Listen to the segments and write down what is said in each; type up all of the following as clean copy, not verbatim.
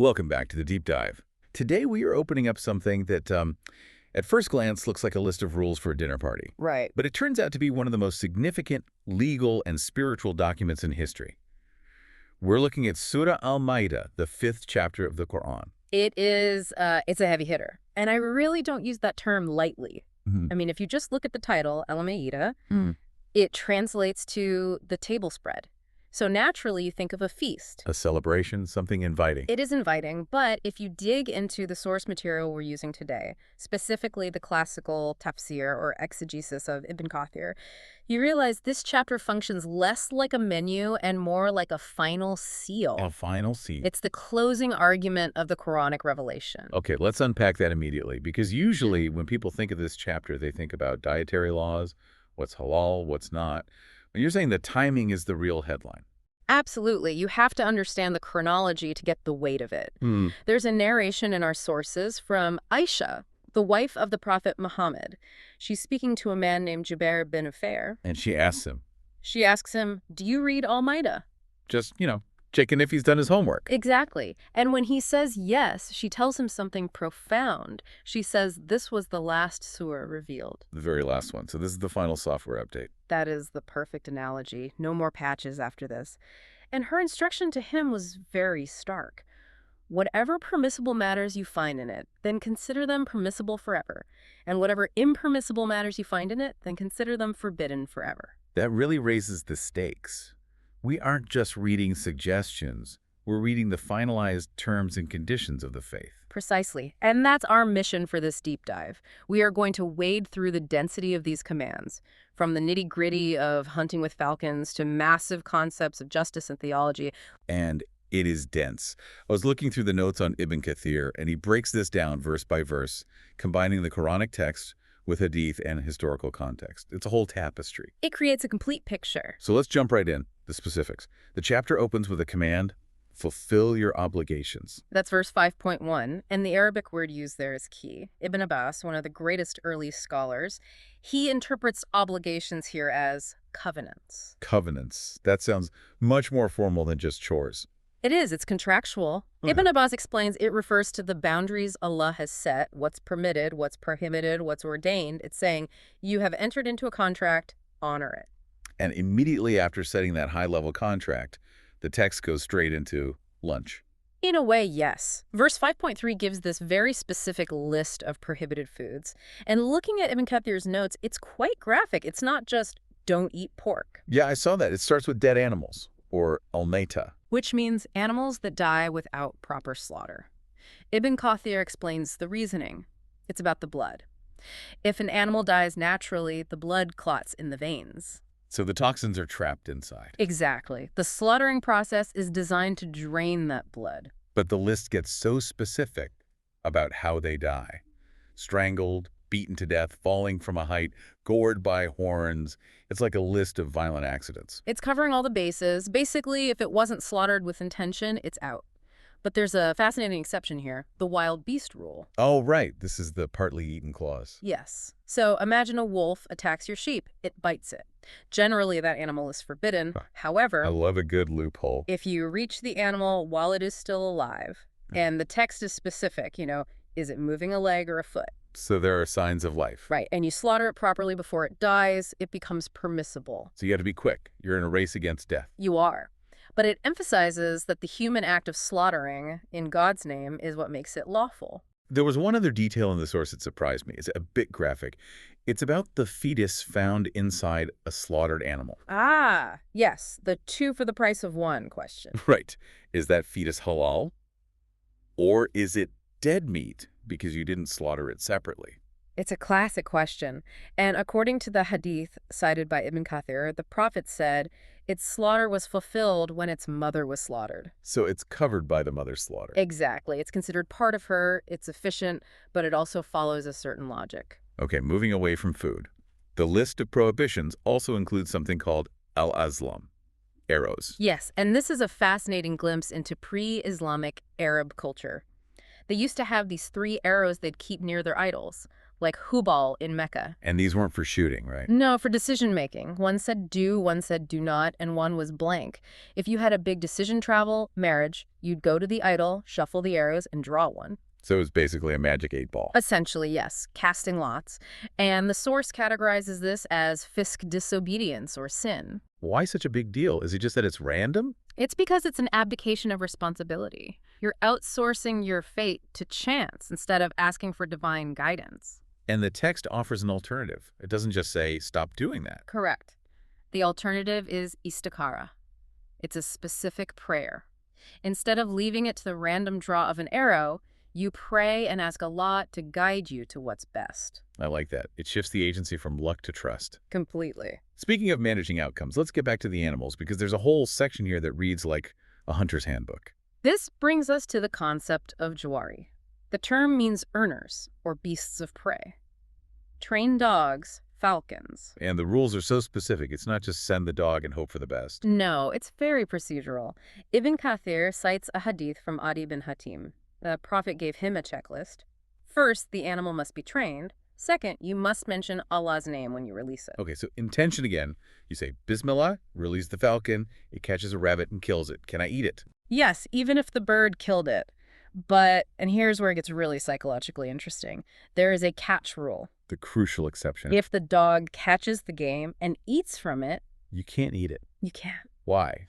Welcome back to the Deep Dive. Today we are opening up something that, at first glance, looks like a list of rules for a dinner party. Right. But it turns out to be one of the most significant legal and spiritual documents in history. We're looking at Surah Al-Ma'idah, the 5th chapter of the Quran. It is, it's a heavy hitter. And I really don't use that term lightly. I mean, if you just look at the title, Al-Ma'idah, it translates to the table spread. So naturally, you think of a feast. A celebration, something inviting. It is inviting, but if you dig into the source material we're using today, specifically the classical Tafseer or exegesis of Ibn Kathir, you realize this chapter functions less like a menu and more like a final seal. A final seal. It's the closing argument of the Quranic revelation. Okay, let's unpack that immediately, because usually when people think of this chapter, they think about dietary laws, what's halal, what's not. You're saying the timing is the real headline. Absolutely. You have to understand the chronology to get the weight of it. There's a narration in our sources from Aisha, the wife of the Prophet Muhammad. She's speaking to a man named Jubair bin Ufair. And she asks him, Do you read Al-Ma'idah? just, checking if he's done his homework. Exactly. And when he says yes, she tells him something profound. She says this was the last surah revealed. The very last one. So this is the final software update. That is the perfect analogy. No more patches after this. And her instruction to him was very stark. Whatever permissible matters you find in it, then consider them permissible forever. And whatever impermissible matters you find in it, then consider them forbidden forever. That really raises the stakes. We aren't just reading suggestions. We're reading the finalized terms and conditions of the faith. Precisely. And that's our mission for this deep dive. We are going to wade through the density of these commands, from the nitty-gritty of hunting with falcons to massive concepts of justice and theology. And it is dense. I was looking through the notes on Ibn Kathir, and he breaks this down verse by verse, combining the Quranic text with hadith and historical context. It's a whole tapestry. It creates a complete picture. So let's jump right in, the specifics. The chapter opens with a command: fulfill your obligations. That's verse 5.1, and the Arabic word used there is key. Ibn Abbas, one of the greatest early scholars, he interprets obligations here as covenants. Covenants. That sounds much more formal than just chores. It is. It's contractual. Ibn Abbas explains it refers to the boundaries Allah has set, what's permitted, what's prohibited, what's ordained. It's saying, you have entered into a contract, honor it. And immediately after setting that high-level contract, the text goes straight into lunch. In a way, yes. Verse 5.3 gives this very specific list of prohibited foods. And looking at Ibn Kathir's notes, it's quite graphic. It's not just, don't eat pork. Yeah, I saw that. It starts with dead animals, or al-Maidah. Which means animals that die without proper slaughter. Ibn Kathir explains the reasoning. It's about the blood. If an animal dies naturally, the blood clots in the veins. So the toxins are trapped inside. Exactly. The slaughtering process is designed to drain that blood. But the list gets so specific about how they die. Strangled, beaten to death, falling from a height, gored by horns. It's like a list of violent accidents. It's covering all the bases. Basically, if it wasn't slaughtered with intention, it's out. But there's a fascinating exception here, the wild beast rule. Oh, right. This is the partly eaten clause. Yes. So imagine a wolf attacks your sheep. It bites it. Generally, that animal is forbidden. However, I love a good loophole. if you reach the animal while it is still alive, and the text is specific, is it moving a leg or a foot? So there are signs of life. Right, and you slaughter it properly before it dies, it becomes permissible. So you got to be quick. You're in a race against death. You are. But it emphasizes that the human act of slaughtering in God's name is what makes it lawful. There was one other detail in the source that surprised me. It's a bit graphic. It's about the fetus found inside a slaughtered animal. Ah, yes, the 2 for the price of 1 question. Right. Is that fetus halal? Or is it dead meat because you didn't slaughter it separately? It's a classic question. And according to the hadith cited by Ibn Kathir, the Prophet said its slaughter was fulfilled when its mother was slaughtered. So it's covered by the mother's slaughter. Exactly. It's considered part of her, it's efficient, but it also follows a certain logic. Okay, moving away from food. The list of prohibitions also includes something called al-azlam, arrows. Yes, and this is a fascinating glimpse into pre-Islamic Arab culture. They used to have these 3 arrows they'd keep near their idols, like Hubal in Mecca. And these weren't for shooting, right? No, for decision-making. One said do, one said do not, and one was blank. If you had a big decision travel, marriage, you'd go to the idol, shuffle the arrows, and draw one. So it was basically a magic 8-ball. Essentially, yes, casting lots. And the source categorizes this as fisk disobedience or sin. Why such a big deal? Is it just that it's random? It's because it's an abdication of responsibility. You're outsourcing your fate to chance instead of asking for divine guidance. And the text offers an alternative. It doesn't just say, stop doing that. Correct. The alternative is istikhara. It's a specific prayer. Instead of leaving it to the random draw of an arrow, you pray and ask Allah to guide you to what's best. I like that. It shifts the agency from luck to trust. Completely. Speaking of managing outcomes, let's get back to the animals, because there's a whole section here that reads like a hunter's handbook. This brings us to the concept of jawari. The term means earners, or beasts of prey. Trained dogs, falcons. And the rules are so specific. It's not just send the dog and hope for the best. No, it's very procedural. Ibn Kathir cites a hadith from Adi bin Hatim. The Prophet gave him a checklist. First, the animal must be trained. Second, you must mention Allah's name when you release it. Okay, so intention again. You say, Bismillah, release the falcon. It catches a rabbit and kills it. Can I eat it? Yes, even if the bird killed it. But, and here's where it gets really psychologically interesting, there is a catch rule. The crucial exception. If the dog catches the game and eats from it, you can't eat it. you can't. Why?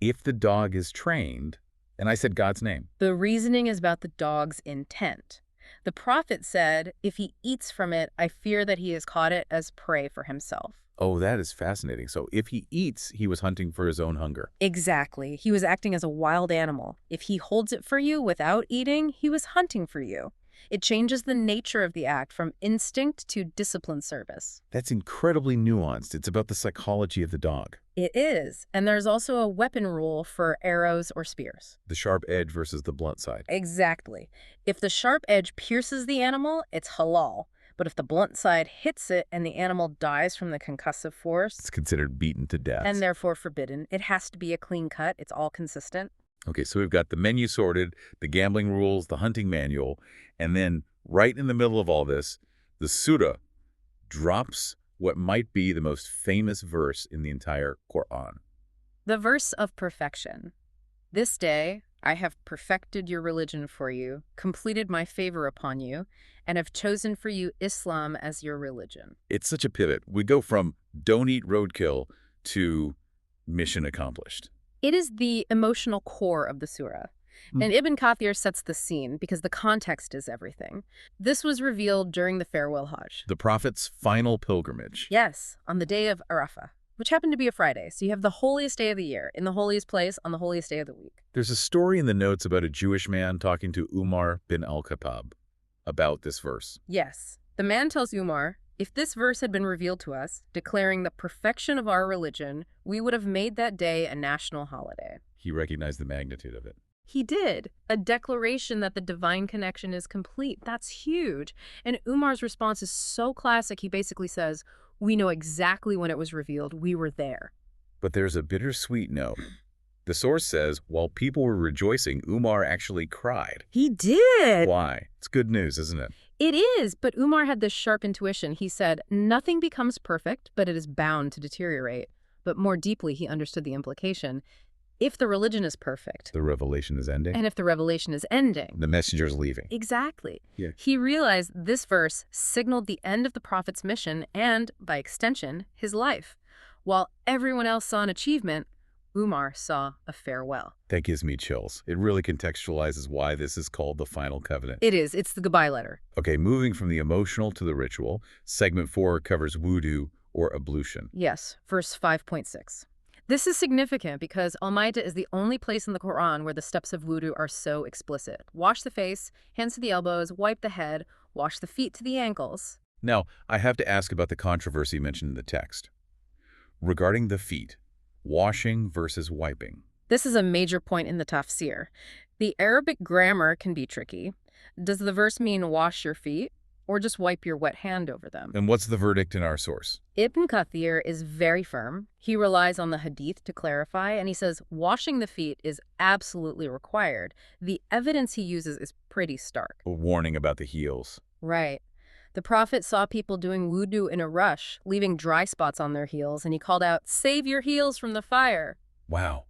If the dog is trained, and I said God's name. The reasoning is about the dog's intent. The Prophet said, if he eats from it, I fear that he has caught it as prey for himself. Oh, that is fascinating. So if he eats, he was hunting for his own hunger. Exactly. He was acting as a wild animal. If he holds it for you without eating, he was hunting for you. It changes the nature of the act from instinct to disciplined service. That's incredibly nuanced. It's about the psychology of the dog. It is. And there's also a weapon rule for arrows or spears. The sharp edge versus the blunt side. Exactly. If the sharp edge pierces the animal, it's halal. But if the blunt side hits it and the animal dies from the concussive force, It's considered beaten to death. and therefore forbidden, it has to be a clean cut. It's all consistent. Okay, so we've got the menu sorted, the gambling rules, the hunting manual, and then right in the middle of all this, the Surah drops what might be the most famous verse in the entire Quran. The verse of perfection. This day I have perfected your religion for you, completed my favor upon you, and have chosen for you Islam as your religion. It's such a pivot. We go from don't eat roadkill to mission accomplished. It is the emotional core of the surah. And Ibn Kathir sets the scene because the context is everything. This was revealed during the farewell Hajj. The Prophet's final pilgrimage. Yes, on the day of Arafah, which happened to be a Friday. So you have the holiest day of the year, in the holiest place, on the holiest day of the week. There's a story in the notes about a Jewish man talking to Umar bin al-Khattab about this verse. Yes, the man tells Umar, if this verse had been revealed to us, declaring the perfection of our religion, we would have made that day a national holiday. He recognized the magnitude of it. He did. A declaration that the divine connection is complete. That's huge. And Umar's response is so classic. He basically says, we know exactly when it was revealed. We were there. But there's a bittersweet note. The source says, while people were rejoicing, Umar actually cried. He did. Why? It's good news, isn't it? It is, but Umar had this sharp intuition. He said, nothing becomes perfect, but it is bound to deteriorate. But more deeply, he understood the implication. If the religion is perfect, The revelation is ending. and if the revelation is ending, The messenger's leaving. exactly. Yeah. He realized this verse signaled the end of the prophet's mission and, by extension, his life. While everyone else saw an achievement, Umar saw a farewell. That gives me chills. It really contextualizes why this is called the final covenant. It is. It's the goodbye letter. Okay, moving from the emotional to the ritual, segment 4 covers wudu, or ablution. Yes, verse 5.6. This is significant because Al-Ma'idah is the only place in the Quran where the steps of wudu are so explicit. Wash the face, hands to the elbows, wipe the head, wash the feet to the ankles. Now, I have to ask about the controversy mentioned in the text. Regarding the feet, washing versus wiping. This is a major point in the Tafseer. The Arabic grammar can be tricky. Does the verse mean wash your feet or just wipe your wet hand over them? And what's the verdict in our source? Ibn Kathir is very firm. He relies on the hadith to clarify, and he says washing the feet is absolutely required. The evidence he uses is pretty stark. A warning about the heels. Right. The prophet saw people doing wudu in a rush, leaving dry spots on their heels, and he called out, "Save your heels from the fire." Wow,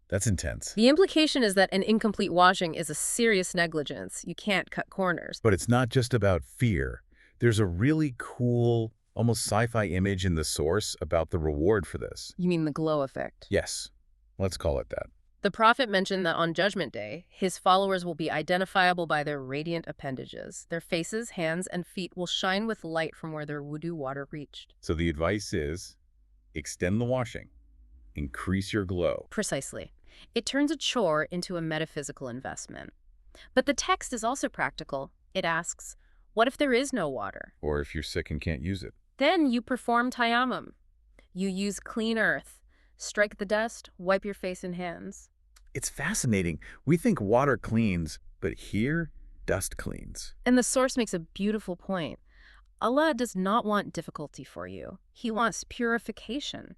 that's intense. The implication is that an incomplete washing is a serious negligence. You can't cut corners. But it's not just about fear. There's a really cool, almost sci-fi image in the source about the reward for this. You mean the glow effect? Yes, let's call it that. The prophet mentioned that on Judgment Day, his followers will be identifiable by their radiant appendages. Their faces, hands, and feet will shine with light from where their wudu water reached. So the advice is, extend the washing, increase your glow. Precisely. It turns a chore into a metaphysical investment. But the text is also practical. It asks, what if there is no water? Or if you're sick and can't use it. Then you perform tayammum. You use clean earth. Strike the dust, wipe your face and hands. It's fascinating. We think water cleans, but here, dust cleans. And the source makes a beautiful point. Allah does not want difficulty for you. He wants purification.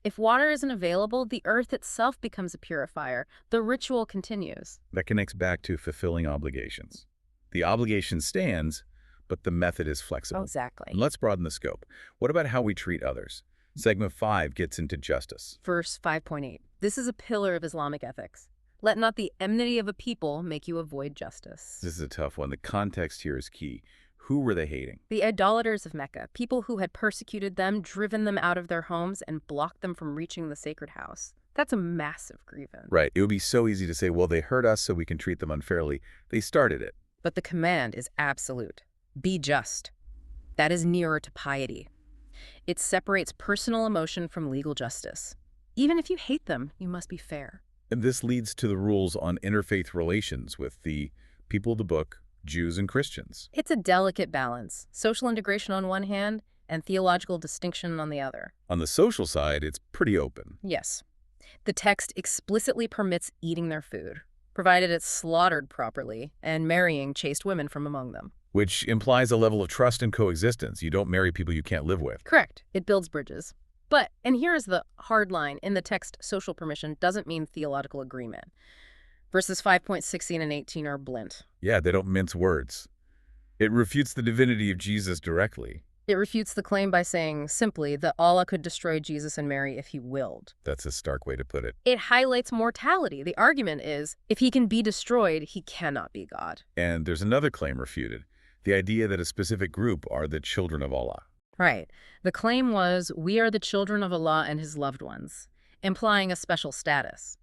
If water isn't available, the earth itself becomes a purifier. The ritual continues. That connects back to fulfilling obligations. The obligation stands, but the method is flexible. Exactly. And let's broaden the scope. What about how we treat others? Segment 5 gets into justice. Verse 5.8. This is a pillar of Islamic ethics. Let not the enmity of a people make you avoid justice. This is a tough one. The context here is key. Who were they hating? The idolaters of Mecca, people who had persecuted them, driven them out of their homes, and blocked them from reaching the sacred house. That's a massive grievance. Right. It would be so easy to say, well, they hurt us, so we can treat them unfairly. They started it. But the command is absolute. Be just. That is nearer to piety. It separates personal emotion from legal justice. Even if you hate them, you must be fair. And this leads to the rules on interfaith relations with the people of the book, Jews and Christians. It's a delicate balance, social integration on one hand and theological distinction on the other. On the social side, it's pretty open. Yes. The text explicitly permits eating their food, provided it's slaughtered properly, and marrying chaste women from among them. Which implies a level of trust and coexistence. You don't marry people you can't live with. Correct. It builds bridges. But, and here is the hard line, in the text, social permission doesn't mean theological agreement. Verses 5.16 and 18 are blent. Yeah, they don't mince words. It refutes the divinity of Jesus directly. It refutes the claim by saying, simply, that Allah could destroy Jesus and Mary if he willed. That's a stark way to put it. It highlights mortality. The argument is, if he can be destroyed, he cannot be God. And there's another claim refuted. The idea that a specific group are the children of Allah. Right. The claim was, we are the children of Allah and his loved ones, implying a special status.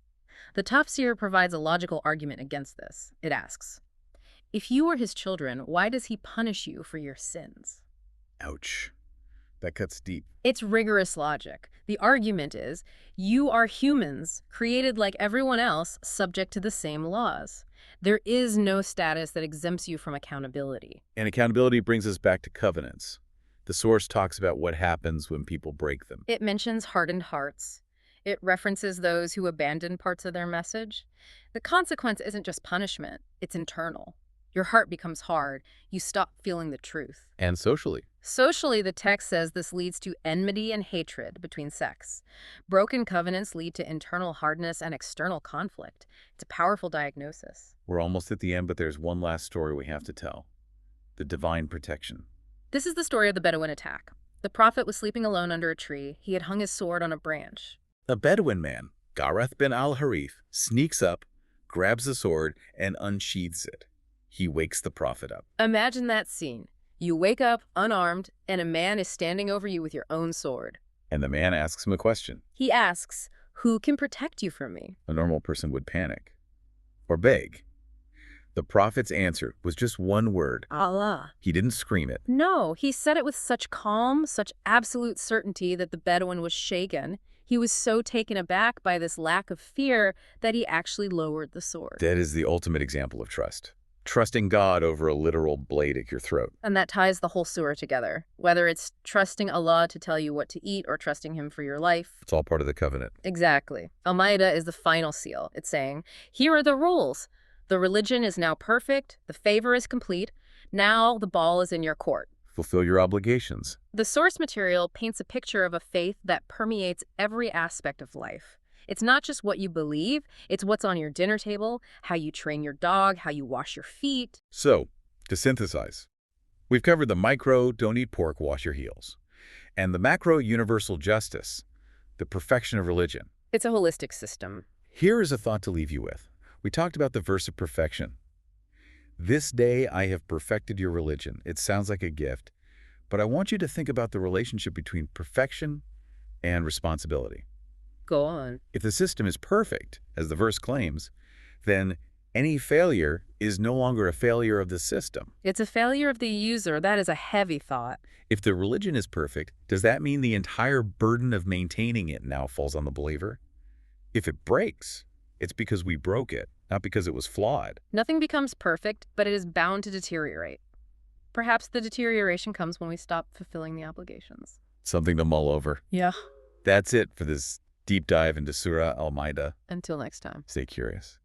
The Tafseer provides a logical argument against this. It asks, if you are his children, why does he punish you for your sins? Ouch. That cuts deep. It's rigorous logic. The argument is, you are humans, created like everyone else, subject to the same laws. There is no status that exempts you from accountability. And accountability brings us back to covenants. The source talks about what happens when people break them. It mentions hardened hearts. It references those who abandon parts of their message. The consequence isn't just punishment, it's internal. Your heart becomes hard. You stop feeling the truth. And socially. Socially, the text says this leads to enmity and hatred between sects. Broken covenants lead to internal hardness and external conflict. It's a powerful diagnosis. We're almost at the end, but there's one last story we have to tell. The divine protection. This is the story of the Bedouin attack. The prophet was sleeping alone under a tree. He had hung his sword on a branch. A Bedouin man, Gareth bin al-Harith, sneaks up, grabs the sword, and unsheathes it. He wakes the prophet up. Imagine that scene. You wake up unarmed, and a man is standing over you with your own sword. And the man asks him a question. He asks, who can protect you from me? A normal person would panic. Or beg. The prophet's answer was just one word. Allah. He didn't scream it. No, he said it with such calm, such absolute certainty that the Bedouin was shaken. He was so taken aback by this lack of fear that he actually lowered the sword. That is the ultimate example of trust. Trusting God over a literal blade at your throat. And that ties the whole surah together. Whether it's trusting Allah to tell you what to eat or trusting him for your life. It's all part of the covenant. Exactly. Al-Ma'idah is the final seal. It's saying, here are the rules. The religion is now perfect. The favor is complete. Now the ball is in your court. Fulfill your obligations. The source material paints a picture of a faith that permeates every aspect of life. It's not just what you believe, it's what's on your dinner table, how you train your dog, how you wash your feet. So, to synthesize, We've covered the micro, don't eat pork, wash your heels, and the macro, universal justice, the perfection of religion. It's a holistic system. Here is a thought to leave you with. We talked about the verse of perfection. This day I have perfected your religion. It sounds like a gift, but I want you to think about the relationship between perfection and responsibility. Go on. If the system is perfect, as the verse claims, then any failure is no longer a failure of the system. It's a failure of the user. That is a heavy thought. If the religion is perfect, does that mean the entire burden of maintaining it now falls on the believer? If it breaks, it's because we broke it, not because it was flawed. Nothing becomes perfect, but it is bound to deteriorate. Perhaps the deterioration comes when we stop fulfilling the obligations. Something to mull over. Yeah. That's it for this deep dive into Surah Al-Ma'idah. Until next time. Stay curious.